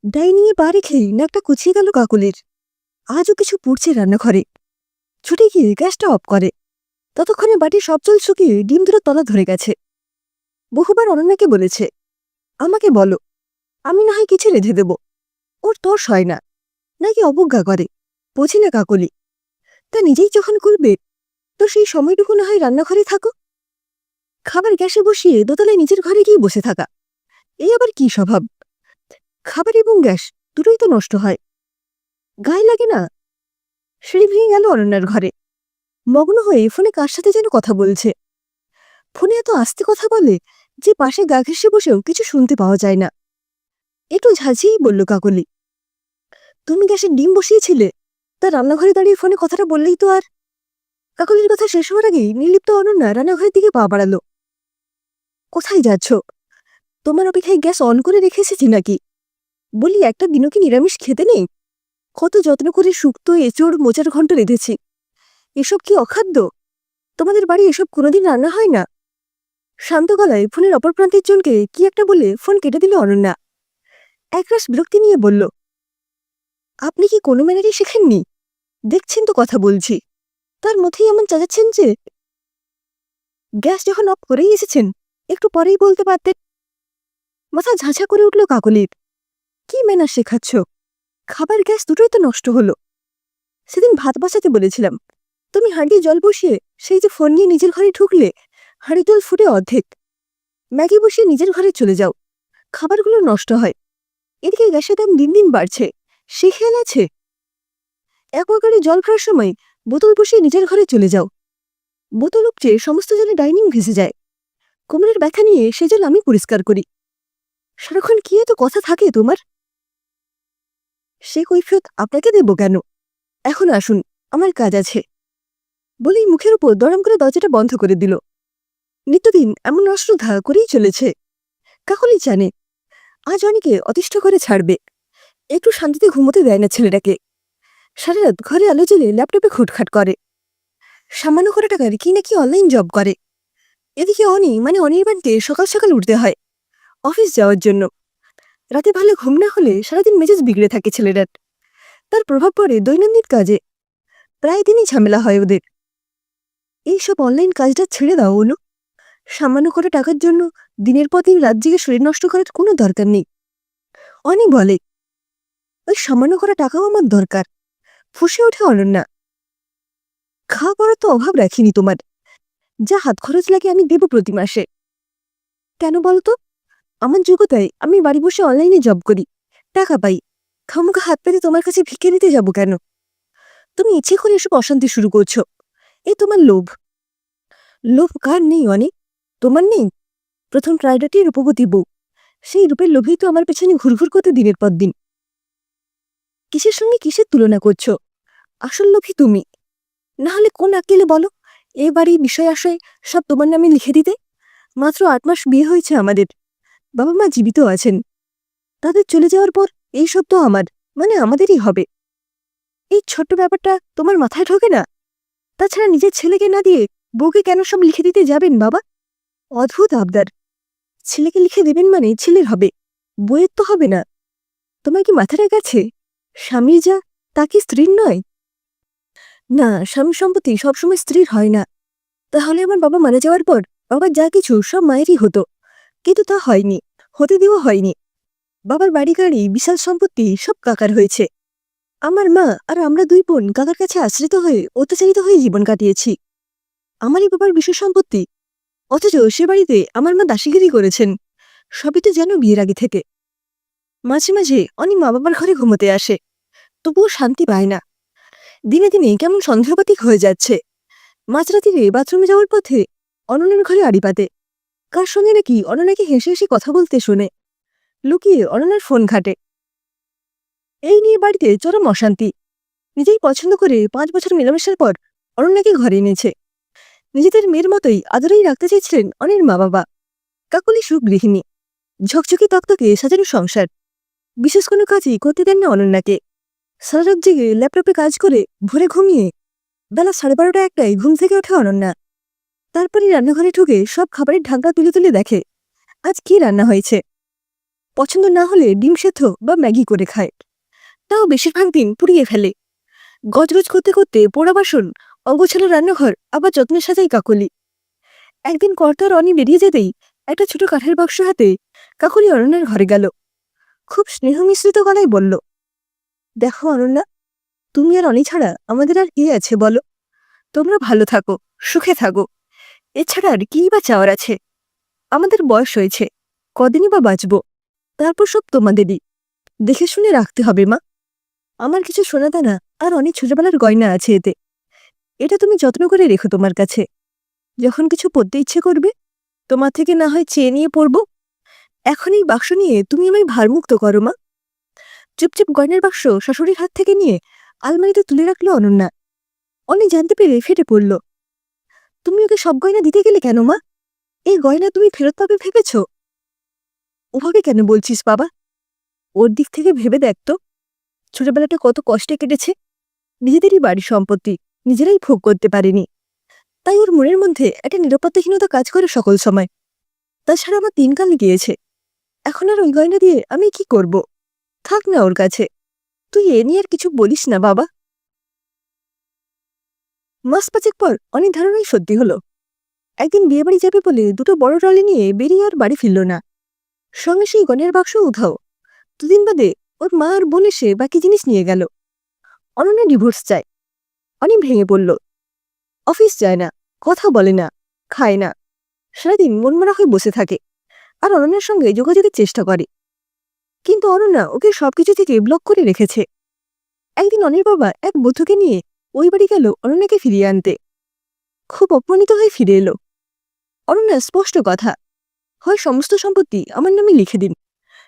ডাইনিংয়ে পা রেখেই নাকটা কুচিয়ে গেল কাকলির। আজও কিছু পুড়ছে রান্নাঘরে। ছুটে গিয়ে গ্যাসটা অফ করে। ততক্ষণে বাটির সব জল শুকিয়ে ডিম দুটো তলা ধরে গেছে। বহুবার অনন্যাকে বলেছে, আমাকে বলো, আমি না হয় কিছু রেঁধে দেব। ওর তর্স হয় না, নাকি অবজ্ঞা করে, বোঝে না কাকলি। তা নিজেই যখন করবে, তো সেই সময়টুকু না হয় রান্নাঘরে থাকো। খাবার গ্যাসে বসিয়ে দোতলায় নিজের ঘরে গিয়ে বসে থাকা, এই আবার কি স্বভাব? খাবার এবং গ্যাস দুটোই তো নষ্ট হয়, গায়ে লাগে না? সিঁড়ি ভেঙে গেল অনন্যার ঘরে। মগ্ন হয়ে ফোনে কার সাথে যেন কথা বলছে। ফোনে এত আস্তে কথা বলে যে পাশে গা ঘেঁষে বসেও কিছু শুনতে পাওয়া যায় না। একটু ঝাঁঝিয়েই বলল কাকলি, তুমি গ্যাসে ডিম বসিয়েছিলে, তা রান্নাঘরে দাঁড়িয়ে ফোনে কথাটা বললেই তো আর। কাকলির কথা শেষ হওয়ার আগেই নির্লিপ্ত অনন্যা রান্নাঘরের দিকে পা বাড়ালো। কোথায় যাচ্ছ? তোমার অপেক্ষায় গ্যাস অন করে রেখে এসেছি নাকি? বলি, একটা দিনও কি নিরামিষ খেতে নেই? কত যত্ন করে শুক্তো, এঁচড়, মোচার ঘন্ট রেঁধেছি। এসব কি অখাদ্য? তোমাদের বাড়ি এসব কোনোদিন রান্না হয় না? শান্ত গলায় ফোনের অপর প্রান্তের জনকে কি একটা বলে ফোন কেটে দিল অনন্যা। একরাশ বিরক্তি নিয়ে বলল, আপনি কি কোনো ম্যানারই শেখেননি? দেখছেন তো কথা বলছি, তার মধ্যেই এমন চাচাচ্ছেন যে। গ্যাস যখন অফ করেই এসেছেন, একটু পরেই বলতে পারতেন। মাথা ঝাঁঝা করে উঠল কাকলির। কি ম্যানার শেখাচ্ছ? খাবার গ্যাস দুটোই তো নষ্ট হলো। সেদিন ভাত বসাতে বলেছিলাম, তুমি হাঁড়ি জল বসিয়ে সেই যে ফোন নিয়ে নিজের ঘরে ঢুকলে, হাঁড়ি জল ফুটে অর্ধেক। ম্যাগি বসিয়ে নিজের ঘরে চলে যাও, খাবারগুলো নষ্ট হয়। এদিকে গ্যাসের দাম দিন দিন বাড়ছে, সে খেয়াল আছে? অ্যাকোয়াগার্ডে জল ভরার সময় বোতল বসিয়ে নিজের ঘরে চলে যাও। বোতল উপচে সমস্ত জলে ডাইনিং ভেসে যায়। কোমরের ব্যথা নিয়ে সে জল আমি পরিষ্কার করি। সারাক্ষণ কি এত কথা থাকে তোমার? সে কৈফিয়ত আপনাকে দেব কেন? এখন আসুন, আমার কাজ আছে। বলেই মুখের উপর দরম করে দরজাটা বন্ধ করে দিল। নিত্যদিন এমন অশ্রদ্ধা করেই চলেছে। কাকলি জানে, আজ অনেকে অতিষ্ঠ করে ছাড়বে। একটু শান্তিতে ঘুমোতে দেয় না ছেলেটাকে। সারা রাত ঘরে আলো জ্বেলে ল্যাপটপে খুটখাট করে। সামান্য করে টাকার কি নাকি অনলাইন জব করে। এদিকে অনির বাড়িতে সকাল সকাল উঠতে হয় অফিস যাওয়ার জন্য। রাতে ভালো ঘুম না হলে সারাদিন মেজাজ বিগড়ে থাকে ছেলেটার। তার প্রভাব পড়ে দৈনন্দিন কাজে। প্রায় দিনই ঝামেলা হয় ওদের। এইসব অনলাইন কাজটা ছেড়ে দাও অনু। সামান্য করে টাকার জন্য দিনের পর দিন রাত জেগে শরীর নষ্ট করার কোনো দরকার নেই। অনি বলে, ওই সামান্য করা টাকাও আমার দরকার। ফুঁসে ওঠে অনন্যা। খাওয়া পড়ার তো অভাব রাখিনি তোমার। যা হাত খরচ লাগে আমি দেব প্রতি মাসে। কেন বলতো? আমার যোগ্যতায় আমি বাড়ি বসে অনলাইনে জব করি, টাকা পাই। খামোখা হাত পেতে তোমার কাছে ভিক্ষে নিতে যাব কেন? তুমি ইচ্ছে করে এসব অশান্তি শুরু করছো। এ তোমার লোভ। লোভ কার নেই অনেক? তোমার নেই? প্রথম প্রায়োরিটি রূপবতী বউ। সেই রূপের লোভেই তো আমার পেছনে ঘুরঘুর করতে দিনের পর দিন। কিসের সঙ্গে কিসের তুলনা করছো? আসল লোভী তুমি। না হলে কোন আক্কেলে বলো এ বাড়ি বিষয় আশয় সব তোমার নামে লিখে দিতে? মাত্র ৮ মাস বিয়ে হয়েছে আমাদের। বাবা মা জীবিত আছেন। তাদের চলে যাওয়ার পর এইসব তো আমার, মানে আমাদেরই হবে। এই ছোট্ট ব্যাপারটা তোমার মাথায় ঢোকে না? তাছাড়া নিজের ছেলেকে না দিয়ে বউকে কেন সব লিখে দিতে যাবেন বাবা? অদ্ভুত আবদার। ছেলেকে লিখে দেবেন মানে ছেলের হবে, বইয়ের তো হবে না। তোমার কি মাথাটা গেছে? স্বামীর যা, তা কি স্ত্রীর নয়? না, স্বামী সম্পত্তি সবসময় স্ত্রীর হয় না। তাহলে আমার বাবা মারা যাওয়ার পর বাবার যা কিছু সব মায়েরই হতো, কিন্তু তা হয়নি, হতে দেওয়া হয়নি। বাবার বাড়ি গাড়ি, বিশাল সম্পত্তি সব কাকার হয়েছে। আমার মা আর আমরা দুই বোন কাকার কাছে আশ্রিত হয়ে অত্যাচারিত হয়ে জীবন কাটিয়েছি। আমারই বাবার বিশেষ সম্পত্তি, অথচ সে বাড়িতে আমার মা দাসীগিরি করেছেন। সবই তো যেন বিয়ের আগে থেকে। মাঝে মাঝে অনেক মা বাবার ঘরে ঘুমোতে আসে, তবুও শান্তি পায় না। দিনে দিনে কেমন সন্দেহপাতিক হয়ে যাচ্ছে। মাঝরাতিরে বাথরুমে যাওয়ার পথে অনন্যার ঘরে আড়ি পাতে। কার সঙ্গে নাকি অনন্যাকে হেসে হেসে কথা বলতে শোনে। লুকিয়ে অনন্যার ফোন ঘাটে। এই নিয়ে বাড়িতে চরম অশান্তি। নিজেই পছন্দ করে ৫ বছর মেলামেশার পর অনন্যাকে ঘরে এনেছে। নিজেদের মেয়ের মতোই আদরেই রাখতে চেয়েছিলেন অনির মা বাবা। কাকলি সুগৃহিণী, ঝকঝকে তক্তকে সাজানো সংসার। বিশেষ কোনো কাজই করতে দেন না অনন্যাকে। সারা রাত জেগে ল্যাপটপে কাজ করে ভোরে ঘুমিয়ে বেলা ১২:৩০-১টায় ঘুম থেকে ওঠে অনন্যা। তারপরে রান্নাঘরে ঢুকে সব খাবারের ঢাকনা তুলে তুলে দেখে আজ কি রান্না হয়েছে। পছন্দ না হলে ডিম সেদ্ধ বা ম্যাগি করে খায়, তাও বেশিরভাগ দিন পুড়িয়ে ফেলে। গজগজ করতে করতে পোড়া বাসন, অগোছালো রান্নাঘর আবার যত্নের সাথেই কাকলি। একদিন কর্তা আর অনি বেরিয়ে যেতেই একটা ছোট কাঠের বাক্স হাতে কাকলি অনন্যার ঘরে গেল। খুব স্নেহ মিশ্রিত গলায় বলল, দেখো অনন্যা, তুমি আর অনি ছাড়া আমাদের আর কে আছে বলো? তোমরা ভালো থাকো, সুখে থাকো, এছাড়া আর কি বা চাওয়ার আছে? আমাদের বয়স হয়েছে, কদিনই বা বাঁচব, তারপর সব তোমাদেরই। দেখে শুনে রাখতে হবে মা। আমার কিছু সোনাদানা আর অনেক ছোটবেলার গয়না আছে এতে, এটা তুমি যত্ন করে রেখো তোমার কাছে। যখন কিছু পড়তে ইচ্ছে করবে তোমার থেকে না হয় চেয়ে নিয়ে পড়ব। এখন এই বাক্স নিয়ে তুমি আমায় ভারমুক্ত করো মা। চুপচাপ গয়নার বাক্স শাশুড়ির হাত থেকে নিয়ে আলমারিতে তুলে রাখলো অনন্যা। অনেক জানতে পেরে ফেটে পড়ল, তুমি ওকে সব গয়না দিতে গেলে কেন মা? এই গয়না তুমি ফেরত পাবে ভেবেছ? ওভাবে কেন বলছিস বাবা? ওর দিক থেকে ভেবে দেখ তো, ছোটবেলাটা কত কষ্টে কেটেছে। নিজেদেরই বাড়ির সম্পত্তি নিজেরাই ভোগ করতে পারেনি, তাই ওর মনের মধ্যে একটা নিরাপত্তাহীনতা কাজ করে সকল সময়। তাছাড়া আমার দিনকাল গিয়েছে, এখন আর ওই গয়না দিয়ে আমি কি করব? থাক না ওর কাছে, তুই এ নিয়ে আর কিছু বলিস না বাবা। মাস পাঁচেক পর অনেক ধারণাই সত্যি হলো। একদিন বিয়েবাড়ি যাবে বলে দুটো বড় ট্রলি নিয়ে বেরিয়ে আর বাড়ি ফিরল না। সঙ্গে সেই গয়নার বাক্স উধাও। দুদিন বাদে ওর মা আর বোন এসে বাকি জিনিস নিয়ে গেল। অনন্যা ডিভোর্স চায়। অনেক ভেঙে পড়ল। অফিস যায় না, কথা বলে না, খায় না, সারাদিন মনমরা হয়ে বসে থাকে আর অনন্যার সঙ্গে যোগাযোগের চেষ্টা করে। কিন্তু অনন্যা ওকে সবকিছু থেকে ব্লক করে রেখেছে। একদিন অনির বাবা এক বন্ধুকে নিয়ে ওই বাড়ি গেল অনন্যাকে ফিরিয়ে আনতে। খুব অপমানিত হয়ে ফিরে এলো। অনন্যার স্পষ্ট কথা, হয় সমস্ত সম্পত্তি আমার নামে লিখে দিন,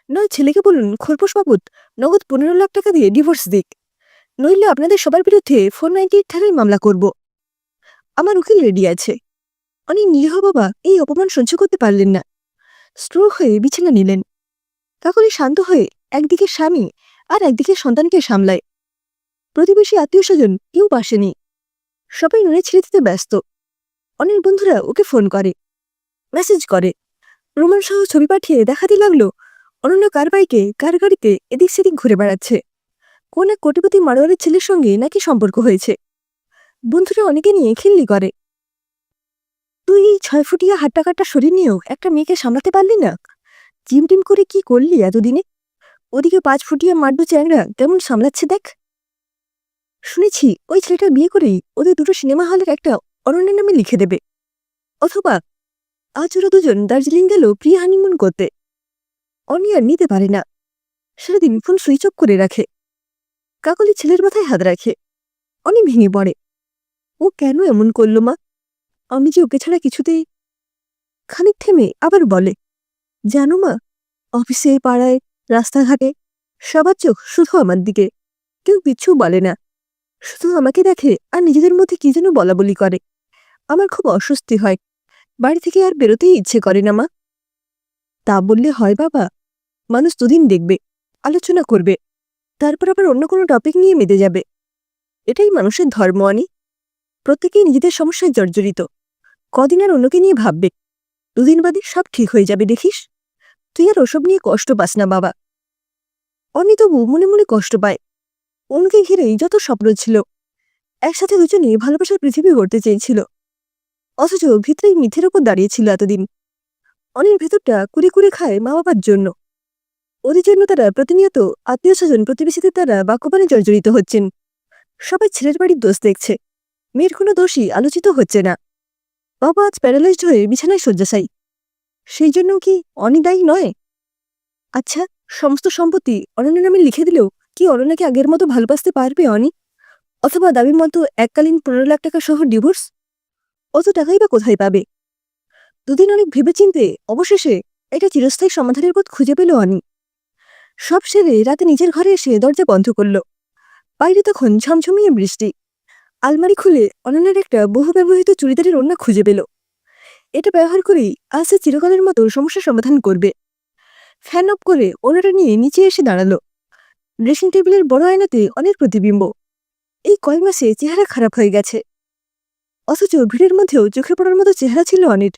নয় ছেলেকে বলুন খোরপোশ বাবদ নগদ 15 লাখ টাকা দিয়ে ডিভোর্স দিক, নইলে আপনাদের সবার বিরুদ্ধে 498 ধারায় মামলা করব। আমার উকিল রেডি আছে। অনেক নিরীহ বাবা এই অপমান সহ্য করতে পারলেন না, স্ট্রোক হয়ে বিছানা নিলেন। কাকলি শান্ত হয়ে একদিকে স্বামী আর একদিকে সন্তানকে সামলায়। প্রতিবেশী আত্মীয় স্বজন কেউ পাশেনি, সবাই নুনে ছেড়ে দিতে ব্যস্ত। অনেক বন্ধুরা ওকে ফোন করে, মেসেজ করে, রোমান সহ ছবি পাঠিয়ে দেখাতে লাগলো অনন্য কার বাইকে কার গাড়িতে এদিক সেদিক ঘুরে বেড়াচ্ছে। কোন এক কোটিপতি মারোয়ারের ছেলের সঙ্গে নাকি সম্পর্ক হয়েছে। বন্ধুরা অনেকে নিয়ে খিল্লি করে, তুই এই 6 ফুটিয়া হাট্টাকাট্টা শরীর নিয়েও একটা মেয়েকে সামলাতে পারলি না? জিম টিম করে কি করলি এতদিনে? ওদিকে 5 ফুটিয়া মাড্ডু চ্যাংরা কেমন সামলাচ্ছে দেখ। শুনেছি ওই ছেলেটা বিয়ে করেই ওদের দুটো সিনেমা হলের একটা অনন্যের নামে লিখে দেবে। অথবা আজ ওরা দুজন দার্জিলিং গেল প্রিয় হানিমুন করতে। অনি আর নিতে পারে না, সারাদিন ফোন সুইচ অফ করে রাখে। কাকলি ছেলের মাথায় হাত রাখে। অনি ভেঙে পড়ে, ও কেন এমন করল মা? আমি যে ওকে ছাড়া কিছুতেই। খানিক থেমে আবার বলে, জানো মা, অফিসে পাড়ায় রাস্তাঘাটে সবার চোখ শুধু আমার দিকে, কেউ কিচ্ছু বলে না, শুধু আমাকে দেখে আর নিজেদের মধ্যে কি যেন বলা বলি করে। আমার খুব অস্বস্তি হয়, বাড়ি থেকে আর বেরোতেই ইচ্ছে করে না মা। তা বললে হয় বাবা? মানুষ দুদিন দেখবে, আলোচনা করবে, তারপর আবার অন্য কোনো টপিক নিয়ে মেতে যাবে। এটাই মানুষের ধর্ম আনি। প্রত্যেকেই নিজেদের সমস্যায় জর্জরিত, কদিন আর অন্যকে নিয়ে ভাববে, দুদিন বাদে সব ঠিক হয়ে যাবে দেখিস। তুই আর ওসব নিয়ে কষ্ট পাস না বাবা। অনি তবু মনে মনে কষ্ট পায়। অন্যকে ঘিরেই যত স্বপ্ন ছিল, একসাথে দুজনে ভালোবাসার পৃথিবী গড়তে চেয়েছিল, অথচ ভিতরেই মিথ্যের ওপর দাঁড়িয়েছিল এতদিন। অনির ভেতরটা কুড়ে কুড়ে খায় মা বাবার জন্য। ওদের জন্য তারা প্রতিনিয়ত আত্মীয় স্বজন প্রতিবেশীদের দ্বারা বাক্যবাণে জর্জরিত হচ্ছেন। সবাই ছেলের বাড়ির দোষ দেখছে, মেয়ের কোনো দোষই আলোচিত হচ্ছে না। বাবা আজ প্যারালাইজড হয়ে বিছানায় শয্যাশায়ী, সেই জন্য কি অনি দায়ী নয়? আচ্ছা, সমস্ত সম্পত্তি অনন্যের নামে লিখে দিলেও কি অনন্যাকে আগের মতো ভালোবাসতে পারবে অনি? অথবা দাবির মতো এককালীন 15 লাখ টাকা সহ ডিভোর্স? অত টাকাই বা কোথায় পাবে? দুদিন অনেক ভেবেচিন্তে অবশেষে একটা চিরস্থায়ী সমাধানের পথ খুঁজে পেল অনি। সব সেরে রাতে নিজের ঘরে এসে দরজা বন্ধ করল। বাইরে তখন ঝমঝমিয়ে বৃষ্টি। আলমারি খুলে অনন্যার একটা বহু ব্যবহৃত চুড়িদারের ওড়না খুঁজে পেল। এটা ব্যবহার করেই আজ সে চিরকালের মতো সমস্যার সমাধান করবে। ফ্যান অফ করে ওড়নাটা নিয়ে নিচে এসে দাঁড়ালো। ড্রেসিং টেবিলের বড় আয়নাতে অনেক প্রতিবিম্ব। এই কয়েক মাসে চেহারা খারাপ হয়ে গেছে, অথচ ভিড়ের মধ্যেও চোখে পড়ার মতো চেহারা ছিল অনির।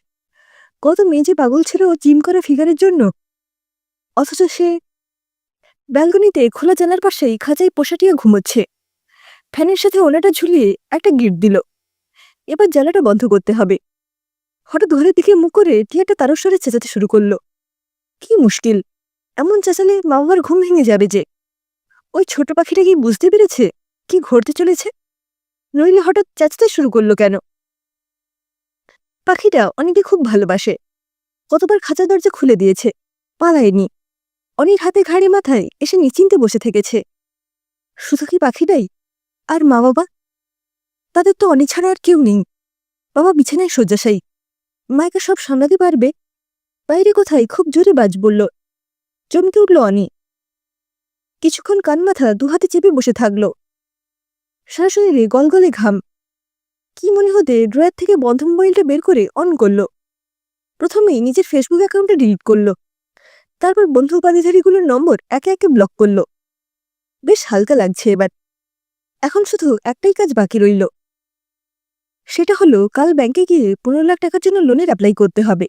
কত মেয়ে যে পাগল ছিল জিম করা ফিগারের জন্য। অথচ সে ব্যালকনিতে খোলা জানালার পাশেই খাঁচায় পোষাটিয়া ঘুমোচ্ছে। ফ্যানের সাথে ওনাটা ঝুলিয়ে একটা গিট দিল। এবার জ্বালাটা বন্ধ করতে হবে। হঠাৎ ঘরের দিকে মুখ করে টিয়াটা তারস্বরে চেঁচাতে শুরু করলো। কি মুশকিল, এমন চেঁচালে মা বাবার ঘুম ভেঙে যাবে যে। ওই ছোট পাখিটা কি বুঝতে পেরেছে কি ঘটতে চলেছে? নইলে হঠাৎ চেঁচাতে শুরু করলো কেন? পাখিটা অনেকে খুব ভালোবাসে, কতবার খাঁচা দরজা খুলে দিয়েছে, পালায়নি। অনির হাতে ঘাড়ে মাথায় এসে নিশ্চিন্তে বসে থেকেছে। শুধু কি পাখিটাই? আর মা বাবা? তাদের তো অনি ছাড়া আর কেউ নেই। বাবা বিছানায় শয্যাশায়ী, মাকে সব সামলাতে পারবে? বাইরে কোথায় খুব জোরে বাজ বলল। চমকে উঠল অনি। কিছুক্ষণ কান মাথা দুহাতে চেপে বসে থাকল। সারা শরীরে গলগলে ঘাম। কি মনে হতে ড্রয়ার থেকে বন্ধ মোবাইলটা বের করে অন করল। প্রথমেই নিজের ফেসবুক অ্যাকাউন্টটা ডিলিট করল, তারপর বন্ধু উপাধিধারীগুলোর নম্বর একে একে ব্লক করল। বেশ হালকা লাগছে এবার। এখন শুধু একটাই কাজ বাকি রইল, সেটা হলো কাল ব্যাংকে গিয়ে 15 লাখ টাকার জন্য লোনের অ্যাপ্লাই করতে হবে।